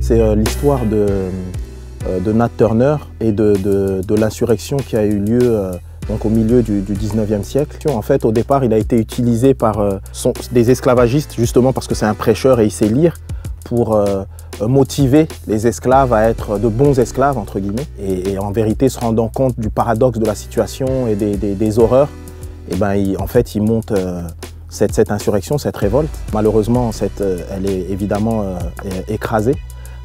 C'est l'histoire de Nat Turner et de l'insurrection qui a eu lieu donc au milieu du 19e siècle. En fait, au départ, il a été utilisé par des esclavagistes, justement parce que c'est un prêcheur et il sait lire, pour motiver les esclaves à être de bons esclaves, entre guillemets. Et en vérité, se rendant compte du paradoxe de la situation et des horreurs, et ben, en fait, il monte cette insurrection, cette révolte. Malheureusement, elle est évidemment écrasée,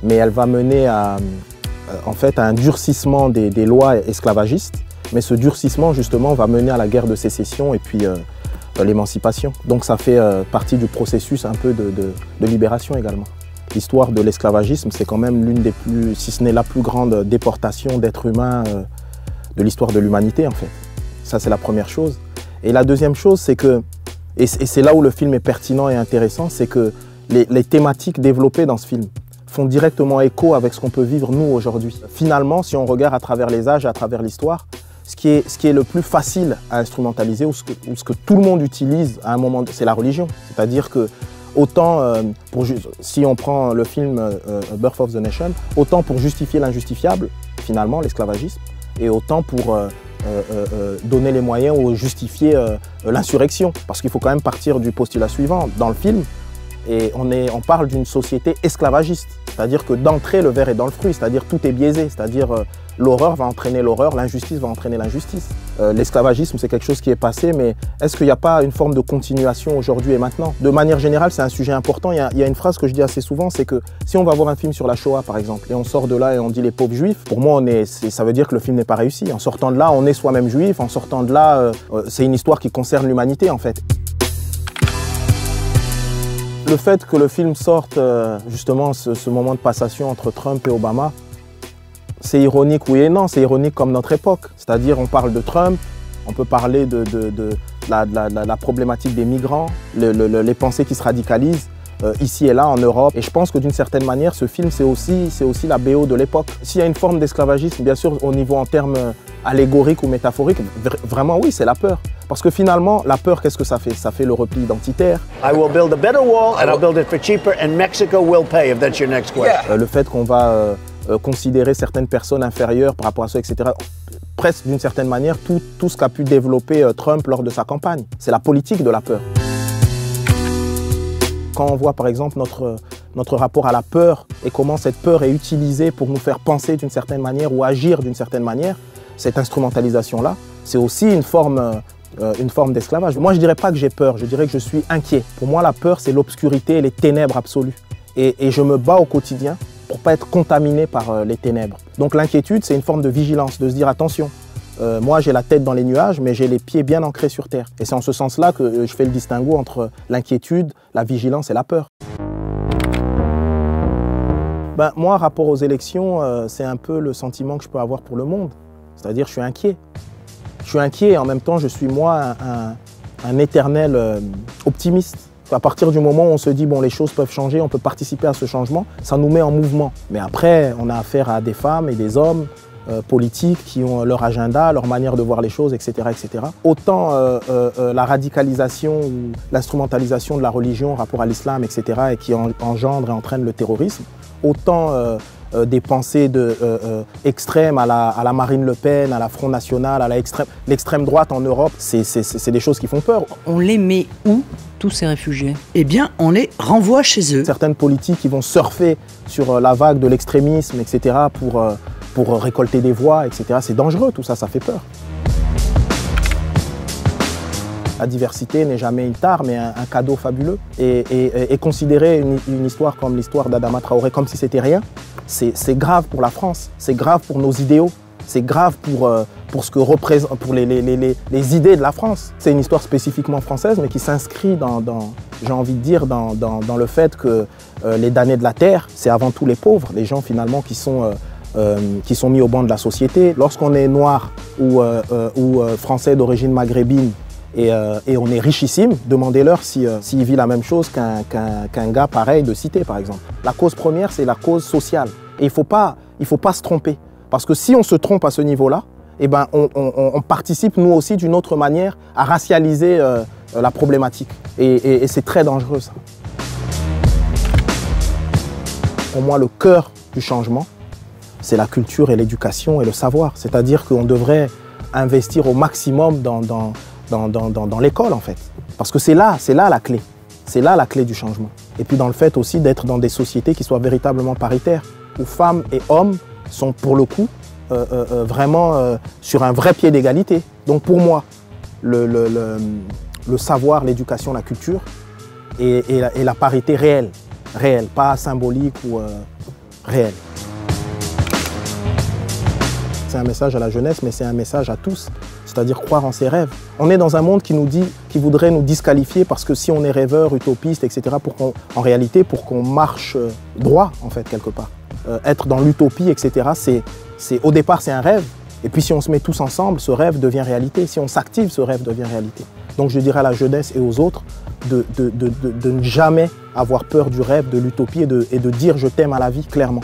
mais elle va mener en fait, à un durcissement des lois esclavagistes. Mais ce durcissement, justement, va mener à la guerre de sécession et puis l'émancipation. Donc ça fait partie du processus un peu de libération également. L'histoire de l'esclavagisme, c'est quand même l'une des plus, si ce n'est la plus grande déportation d'êtres humains de l'histoire de l'humanité, en fait. Ça, c'est la première chose. Et la deuxième chose, c'est que, et c'est là où le film est pertinent et intéressant, c'est que les thématiques développées dans ce film font directement écho avec ce qu'on peut vivre nous aujourd'hui. Finalement, si on regarde à travers les âges, à travers l'histoire, ce qui est le plus facile à instrumentaliser ou ce que tout le monde utilise à un moment, c'est la religion. C'est-à-dire que autant, si on prend le film Birth of the Nation, autant pour justifier l'injustifiable, finalement, l'esclavagisme, et autant pour donner les moyens ou justifier l'insurrection. Parce qu'il faut quand même partir du postulat suivant. Dans le film, et on parle d'une société esclavagiste. C'est-à-dire que d'entrée, le verre est dans le fruit, c'est-à-dire tout est biaisé. C'est-à-dire l'horreur va entraîner l'horreur, l'injustice va entraîner l'injustice. L'esclavagisme, c'est quelque chose qui est passé, mais est-ce qu'il n'y a pas une forme de continuation aujourd'hui et maintenant? De manière générale, c'est un sujet important. Il y a une phrase que je dis assez souvent, c'est que si on va voir un film sur la Shoah, par exemple, et on sort de là et on dit les pauvres juifs, pour moi, ça veut dire que le film n'est pas réussi. En sortant de là, on est soi-même juif. En sortant de là, c'est une histoire qui concerne l'humanité, en fait. Le fait que le film sorte, justement, ce moment de passation entre Trump et Obama, c'est ironique, oui et non, c'est ironique comme notre époque. C'est-à-dire, on parle de Trump, on peut parler de la problématique des migrants, les pensées qui se radicalisent ici et là en Europe. Et je pense que d'une certaine manière, ce film, c'est aussi la BO de l'époque. S'il y a une forme d'esclavagisme, bien sûr, au niveau en termes allégoriques ou métaphoriques, vraiment oui, c'est la peur. Parce que finalement, la peur, qu'est-ce que ça fait? Ça fait le repli identitaire. I will build a better wall and I'll build it for cheaper and Mexico will pay, if that's your next question. Le fait qu'on va considérer certaines personnes inférieures par rapport à ça, etc. Presque d'une certaine manière, tout ce qu'a pu développer Trump lors de sa campagne. C'est la politique de la peur. Quand on voit par exemple notre rapport à la peur et comment cette peur est utilisée pour nous faire penser d'une certaine manière ou agir d'une certaine manière, cette instrumentalisation-là, c'est aussi une forme d'esclavage. Moi, je ne dirais pas que j'ai peur, je dirais que je suis inquiet. Pour moi, la peur, c'est l'obscurité et les ténèbres absolues. Et je me bats au quotidien pour ne pas être contaminé par les ténèbres. Donc l'inquiétude, c'est une forme de vigilance, de se dire attention, moi j'ai la tête dans les nuages, mais j'ai les pieds bien ancrés sur terre. Et c'est en ce sens-là que je fais le distinguo entre l'inquiétude, la vigilance et la peur. Ben, moi, rapport aux élections, c'est un peu le sentiment que je peux avoir pour le monde. C'est-à-dire je suis inquiet. Je suis inquiet et en même temps, je suis moi un éternel optimiste. À partir du moment où on se dit bon, les choses peuvent changer, on peut participer à ce changement, ça nous met en mouvement. Mais après, on a affaire à des femmes et des hommes politiques qui ont leur agenda, leur manière de voir les choses, etc. etc. Autant la radicalisation ou l'instrumentalisation de la religion en rapport à l'islam, etc. et qui engendre et entraîne le terrorisme, autant des pensées extrêmes à la Marine Le Pen, à la Front National, à l'extrême droite en Europe, c'est des choses qui font peur. On les met où, tous ces réfugiés? Eh bien, on les renvoie chez eux. Certaines politiques qui vont surfer sur la vague de l'extrémisme, etc., pour récolter des voix, etc. C'est dangereux, tout ça, ça fait peur. La diversité n'est jamais une tare, mais un cadeau fabuleux. Et considérer une histoire comme l'histoire d'Adama Traoré comme si c'était rien, c'est grave pour la France, c'est grave pour nos idéaux, c'est grave pour ce que représente, pour les idées de la France. C'est une histoire spécifiquement française, mais qui s'inscrit j'ai envie de dire, dans le fait que les damnés de la terre, c'est avant tout les pauvres, les gens finalement qui sont mis au banc de la société. Lorsqu'on est noir ou français d'origine maghrébine, et on est richissime, demandez-leur s'il vit la même chose qu'un gars pareil de cité, par exemple. La cause première, c'est la cause sociale. Et il ne faut pas se tromper. Parce que si on se trompe à ce niveau-là, eh ben, on participe, nous aussi, d'une autre manière, à racialiser la problématique. Et c'est très dangereux, ça. pour moi, le cœur du changement, c'est la culture et l'éducation et le savoir. C'est-à-dire qu'on devrait investir au maximum dans l'école, en fait. Parce que c'est là la clé. C'est là la clé du changement. Et puis dans le fait aussi d'être dans des sociétés qui soient véritablement paritaires, où femmes et hommes sont pour le coup vraiment sur un vrai pied d'égalité. Donc pour moi, le savoir, l'éducation, la culture et la parité réelle, pas symbolique ou réelle. C'est un message à la jeunesse, mais c'est un message à tous, c'est-à-dire croire en ses rêves. On est dans un monde qui voudrait nous disqualifier parce que si on est rêveur, utopiste, etc., en réalité, pour qu'on marche droit, en fait, quelque part. Être dans l'utopie, etc., au départ, c'est un rêve. Et puis si on se met tous ensemble, ce rêve devient réalité. Si on s'active, ce rêve devient réalité. Donc je dirais à la jeunesse et aux autres de ne jamais avoir peur du rêve, de l'utopie et de dire « je t'aime à la vie » clairement.